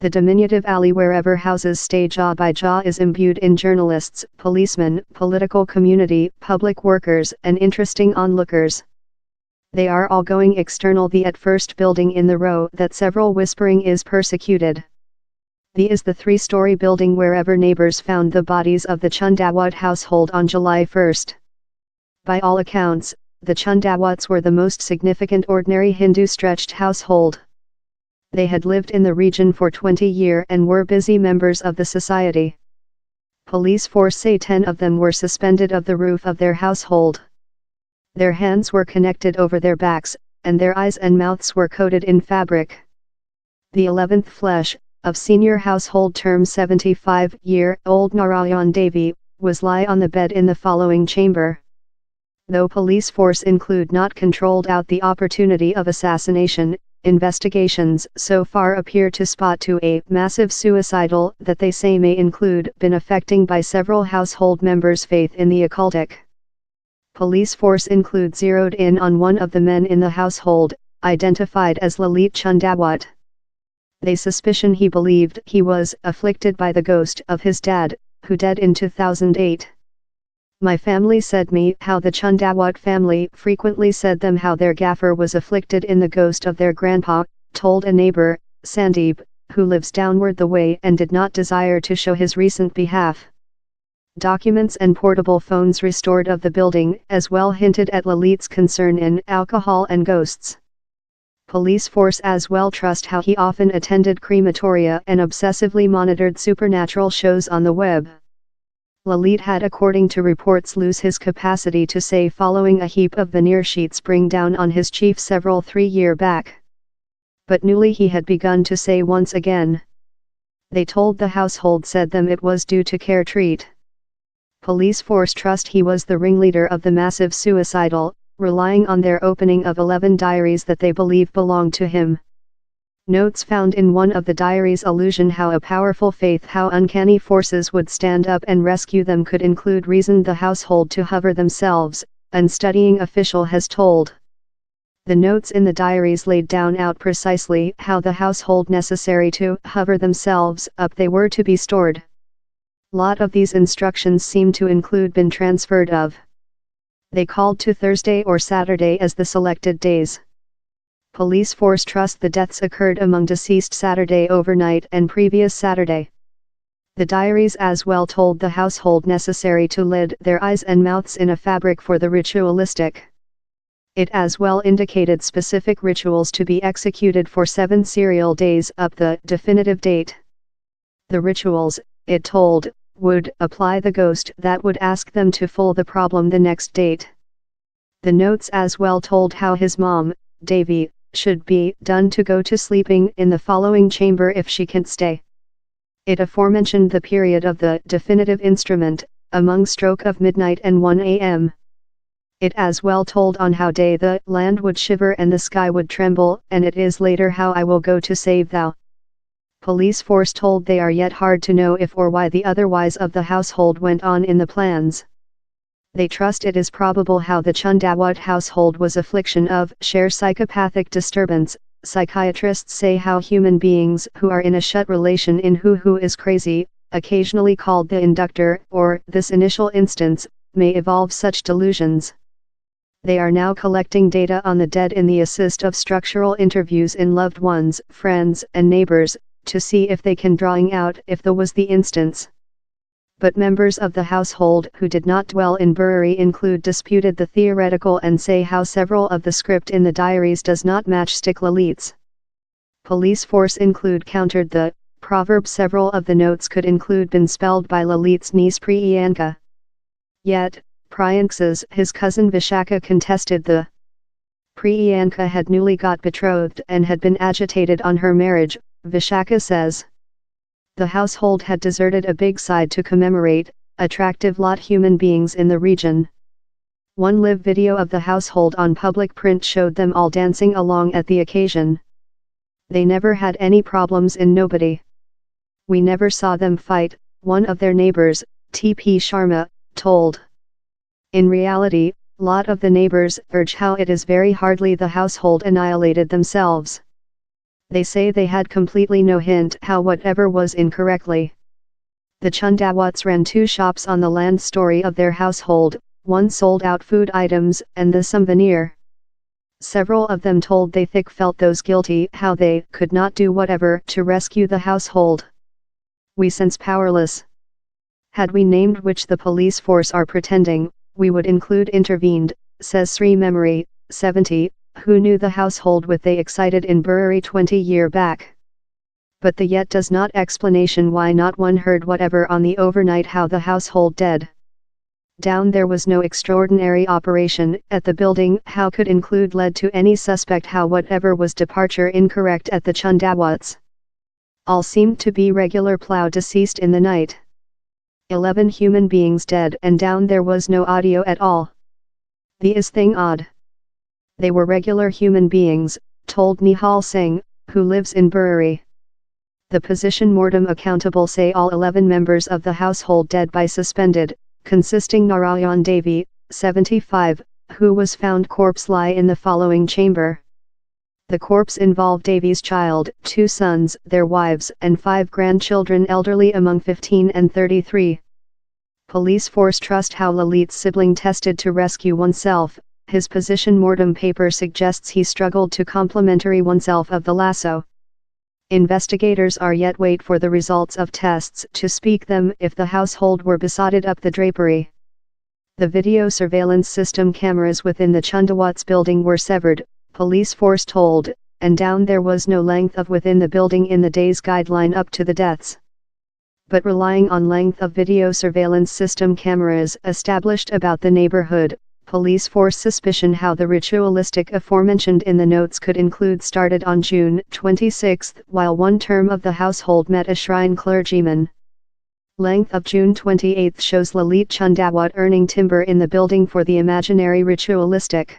The diminutive alley wherever houses stay jaw by jaw is imbued in journalists, policemen, political community, public workers, and interesting onlookers. They are all going external the at first building in the row that several whispering is persecuted. The is the 3-story building wherever neighbors found the bodies of the Chundawat household on July 1. By all accounts, the Chundawats were the most significant ordinary Hindu stretched household. They had lived in the region for 20 years and were busy members of the society. Police force say 10 of them were suspended of the roof of their household. Their hands were connected over their backs, and their eyes and mouths were coated in fabric. The 11th flesh, of senior household term 75-year-old Narayan Devi, was lie on the bed in the following chamber. Though police force include not controlled out the opportunity of assassination, investigations so far appear to spot to a massive suicidal that they say may include been affecting by several household members' faith in the occultic. Police force include zeroed in on one of the men in the household, identified as Lalit Chundawat. They suspicion he believed he was afflicted by the ghost of his dad, who died in 2008. My family said me how the Chundawat family frequently said them how their gaffer was afflicted in the ghost of their grandpa, told a neighbor, Sandeep, who lives downward the way and did not desire to show his recent behalf. Documents and portable phones restored of the building as well hinted at Lalit's concern in alcohol and ghosts. Police force as well trust how he often attended crematoria and obsessively monitored supernatural shows on the web. Lalit had, according to reports, lose his capacity to say following a heap of veneer sheets bring down on his chief several 3 years back. But newly he had begun to say once again. They told the household said them it was due to care treat. Police force trust he was the ringleader of the massive suicidal, relying on their opening of 11 diaries that they believe belonged to him. Notes found in one of the diaries allusion how a powerful faith how uncanny forces would stand up and rescue them could include reasoned the household to hover themselves, an studying official has told. The notes in the diaries laid down out precisely how the household necessary to hover themselves up they were to be stored. Lot of these instructions seem to include been transferred of. They called to Thursday or Saturday as the selected days. Police force trust the deaths occurred among deceased Saturday overnight and previous Saturday. The diaries as well told the household necessary to lid their eyes and mouths in a fabric for the ritualistic. It as well indicated specific rituals to be executed for 7 serial days up the definitive date. The rituals, it told, would apply the ghost that would ask them to full the problem the next date. The notes as well told how his mom, Devi, should be done to go to sleeping in the following chamber if she can't stay. It aforementioned the period of the definitive instrument, among stroke of midnight and 1 a.m. It as well told on how day the land would shiver and the sky would tremble, and it is later how I will go to save thou. Police force told they are yet hard to know if or why the otherwise of the household went on in the plans. They trust it is probable how the Chundawat household was affliction of share psychopathic disturbance. Psychiatrists say how human beings who are in a shut relation in who is crazy, occasionally called the inductor or this initial instance, may evolve such delusions. They are now collecting data on the dead in the assist of structural interviews in loved ones, friends and neighbors, to see if they can drawing out if the was the instance. But members of the household who did not dwell in Bury include disputed the theoretical and say how several of the script in the diaries does not match Stick Lalit's. Police force include countered the proverb several of the notes could include been spelled by Lalit's niece Priyanka. Yet, Priyanka's his cousin Vishaka contested the Priyanka had newly got betrothed and had been agitated on her marriage, Vishaka says. The household had deserted a big side to commemorate, attractive lot human beings in the region. One live video of the household on public print showed them all dancing along at the occasion. They never had any problems in nobody. We never saw them fight, one of their neighbors, T.P. Sharma, told. In reality, lot of the neighbors urge how it is very hardly the household annihilated themselves. They say they had completely no hint how whatever was incorrectly. The Chundawats ran 2 shops on the land story of their household, one sold out food items and the souvenir. Several of them told they felt those guilty how they could not do whatever to rescue the household. We sense powerless. Had we named which the police force are pretending, we would include intervened, says Sri Memory, 70, who knew the household with they excited in Burari 20 year back. But the yet does not explanation why not one heard whatever on the overnight how the household dead. Down there was no extraordinary operation at the building how could include led to any suspect how whatever was departure incorrect at the Chundawats. All seemed to be regular plow deceased in the night. 11 human beings dead and down there was no audio at all. The is thing odd. They were regular human beings, told Nihal Singh, who lives in Burari. The position mortem accountable say all 11 members of the household dead by suspended, consisting Narayan Devi, 75, who was found corpse lie in the following chamber. The corpse involved Devi's child, 2 sons, their wives and 5 grandchildren elderly among 15 and 33. Police force trust how Lalit's sibling tested to rescue oneself. His position mortem paper suggests he struggled to complementary oneself of the lasso. Investigators are yet wait for the results of tests to speak them if the household were besotted up the drapery. The video surveillance system cameras within the Chundawats building were severed, police force told, and down there was no length of within the building in the day's guideline up to the deaths. But relying on length of video surveillance system cameras established about the neighborhood, police force suspicion how the ritualistic aforementioned in the notes could include started on June 26 while one term of the household met a shrine clergyman. Length of June 28 shows Lalit Chundawat earning timber in the building for the imaginary ritualistic.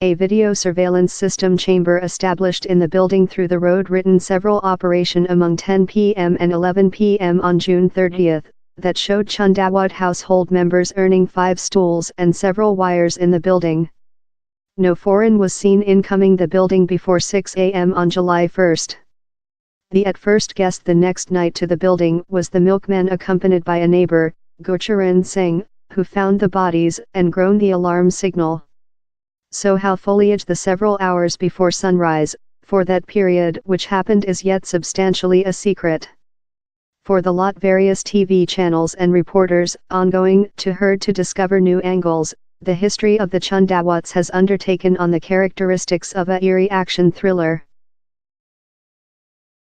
A video surveillance system chamber established in the building through the road written several operation among 10 p.m. and 11 p.m. on June 30, that showed Chundawat household members earning 5 stools and several wires in the building. No foreign was seen incoming the building before 6 a.m. on July 1. The at first guest the next night to the building was the milkman accompanied by a neighbor, Gurcharan Singh, who found the bodies and groaned the alarm signal. So how foliage the several hours before sunrise, for that period which happened is yet substantially a secret. For the lot various TV channels and reporters ongoing to heard to discover new angles, the history of the Chundawats has undertaken on the characteristics of a eerie action thriller.